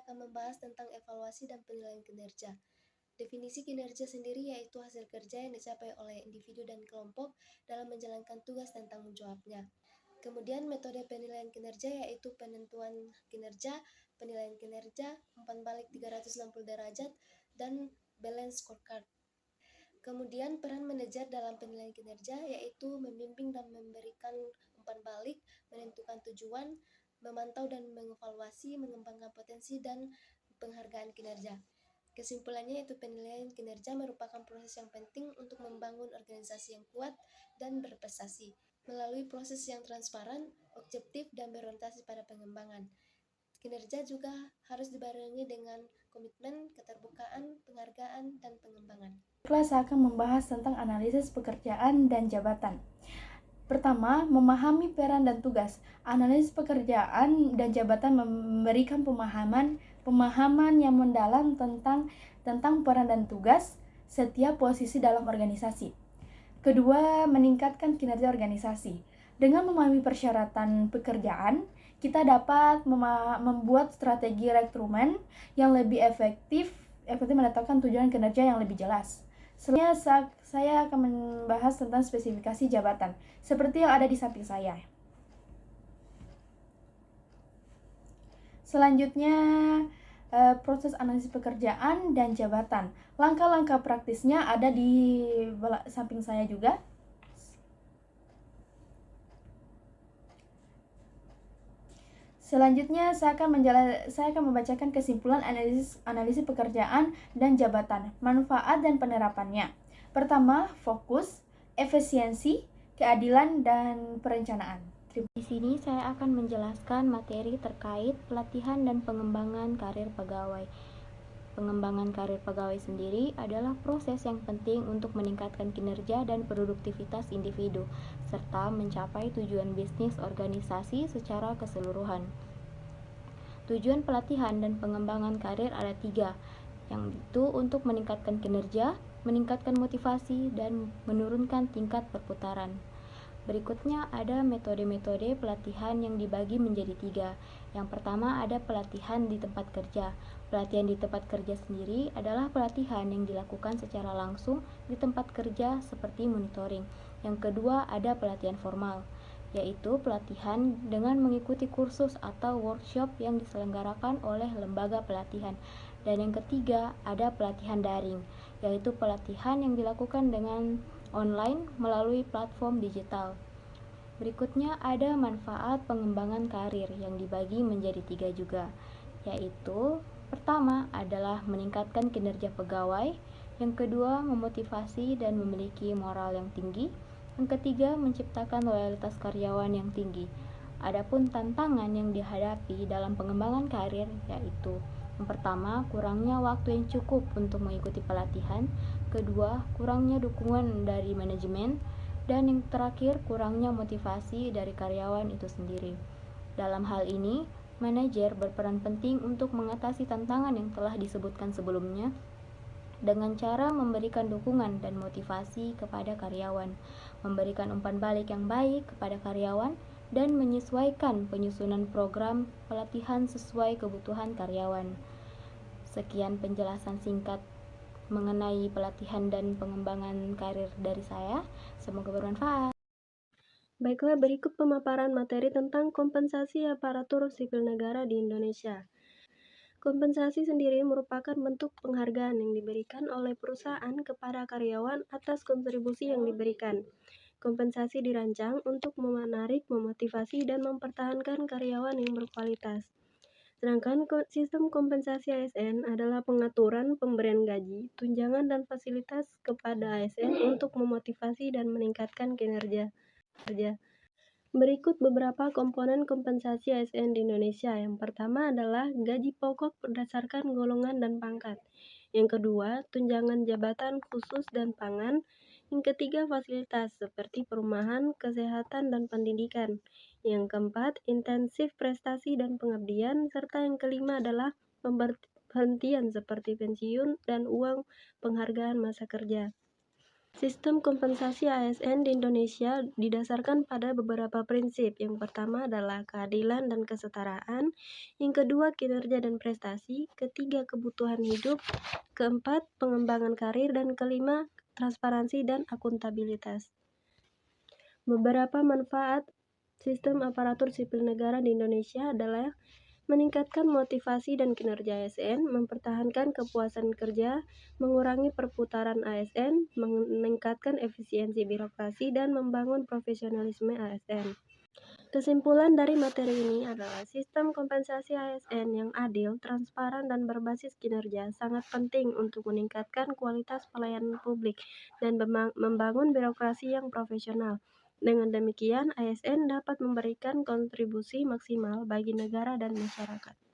akan membahas tentang evaluasi dan penilaian kinerja. Definisi kinerja sendiri yaitu hasil kerja yang dicapai oleh individu dan kelompok dalam menjalankan tugas dan tanggung jawabnya. Kemudian metode penilaian kinerja yaitu penentuan kinerja, penilaian kinerja, umpan balik 360 derajat, dan balance scorecard. Kemudian peran manajer dalam penilaian kinerja yaitu membimbing dan memberikan umpan balik, menentukan tujuan, memantau dan mengevaluasi, mengembangkan potensi, dan penghargaan kinerja. Kesimpulannya yaitu penilaian kinerja merupakan proses yang penting untuk membangun organisasi yang kuat dan berprestasi melalui proses yang transparan, objektif, dan berorientasi pada pengembangan. Kinerja juga harus dibarengi dengan komitmen, keterbukaan, penghargaan, dan pengembangan. Kelas akan membahas tentang analisis pekerjaan dan jabatan. Pertama, memahami peran dan tugas. Analisis pekerjaan dan jabatan memberikan pemahaman yang mendalam tentang peran dan tugas setiap posisi dalam organisasi. Kedua, meningkatkan kinerja organisasi. Dengan memahami persyaratan pekerjaan, kita dapat membuat strategi rekrutmen yang lebih efektif menetapkan tujuan kinerja yang lebih jelas. Selanjutnya, saya akan membahas tentang spesifikasi jabatan, seperti yang ada di samping saya. Selanjutnya, proses analisis pekerjaan dan jabatan. Langkah-langkah praktisnya ada di samping saya juga. Selanjutnya, saya akan membacakan kesimpulan analisis pekerjaan dan jabatan, manfaat dan penerapannya. Pertama, fokus, efisiensi, keadilan, dan perencanaan. Di sini saya akan menjelaskan materi terkait pelatihan dan pengembangan karir pegawai. Pengembangan karir pegawai sendiri adalah proses yang penting untuk meningkatkan kinerja dan produktivitas individu, serta mencapai tujuan bisnis organisasi secara keseluruhan. Tujuan pelatihan dan pengembangan karir ada 3, yang itu untuk meningkatkan kinerja, meningkatkan motivasi, dan menurunkan tingkat perputaran. Berikutnya ada metode-metode pelatihan yang dibagi menjadi 3. Yang pertama ada pelatihan di tempat kerja. Pelatihan di tempat kerja sendiri adalah pelatihan yang dilakukan secara langsung di tempat kerja seperti monitoring. Yang kedua ada pelatihan formal, yaitu pelatihan dengan mengikuti kursus atau workshop yang diselenggarakan oleh lembaga pelatihan. Dan yang ketiga ada pelatihan daring, yaitu pelatihan yang dilakukan dengan online melalui platform digital. Berikutnya ada manfaat pengembangan karir yang dibagi menjadi 3 juga, yaitu pertama adalah meningkatkan kinerja pegawai, yang kedua memotivasi dan memiliki moral yang tinggi, yang ketiga menciptakan loyalitas karyawan yang tinggi. Adapun tantangan yang dihadapi dalam pengembangan karir yaitu yang pertama, kurangnya waktu yang cukup untuk mengikuti pelatihan. Kedua, kurangnya dukungan dari manajemen. Dan yang terakhir, kurangnya motivasi dari karyawan itu sendiri. Dalam hal ini, manajer berperan penting untuk mengatasi tantangan yang telah disebutkan sebelumnya dengan cara memberikan dukungan dan motivasi kepada karyawan, memberikan umpan balik yang baik kepada karyawan, dan menyesuaikan penyusunan program pelatihan sesuai kebutuhan karyawan. Sekian penjelasan singkat mengenai pelatihan dan pengembangan karir dari saya. Semoga bermanfaat. Baiklah, berikut pemaparan materi tentang kompensasi aparatur sipil negara di Indonesia. Kompensasi sendiri merupakan bentuk penghargaan yang diberikan oleh perusahaan kepada karyawan atas kontribusi yang diberikan. Kompensasi dirancang untuk menarik, memotivasi, dan mempertahankan karyawan yang berkualitas. Sedangkan sistem kompensasi ASN adalah pengaturan pemberian gaji, tunjangan, dan fasilitas kepada ASN untuk memotivasi dan meningkatkan kinerja. Berikut beberapa komponen kompensasi ASN di Indonesia. Yang pertama adalah gaji pokok berdasarkan golongan dan pangkat. Yang kedua, tunjangan jabatan khusus dan pangan. Yang ketiga, fasilitas seperti perumahan, kesehatan, dan pendidikan. Yang keempat, intensif prestasi dan pengabdian. Serta yang kelima adalah pemberhentian seperti pensiun dan uang penghargaan masa kerja. Sistem kompensasi ASN di Indonesia didasarkan pada beberapa prinsip. Yang pertama adalah keadilan dan kesetaraan, yang kedua kinerja dan prestasi, ketiga kebutuhan hidup, keempat pengembangan karir, dan kelima transparansi dan akuntabilitas. Beberapa manfaat sistem aparatur sipil negara di Indonesia adalah meningkatkan motivasi dan kinerja ASN, mempertahankan kepuasan kerja, mengurangi perputaran ASN, meningkatkan efisiensi birokrasi, dan membangun profesionalisme ASN. Kesimpulan dari materi ini adalah sistem kompensasi ASN yang adil, transparan, dan berbasis kinerja sangat penting untuk meningkatkan kualitas pelayanan publik dan membangun birokrasi yang profesional. Dengan demikian, ASN dapat memberikan kontribusi maksimal bagi negara dan masyarakat.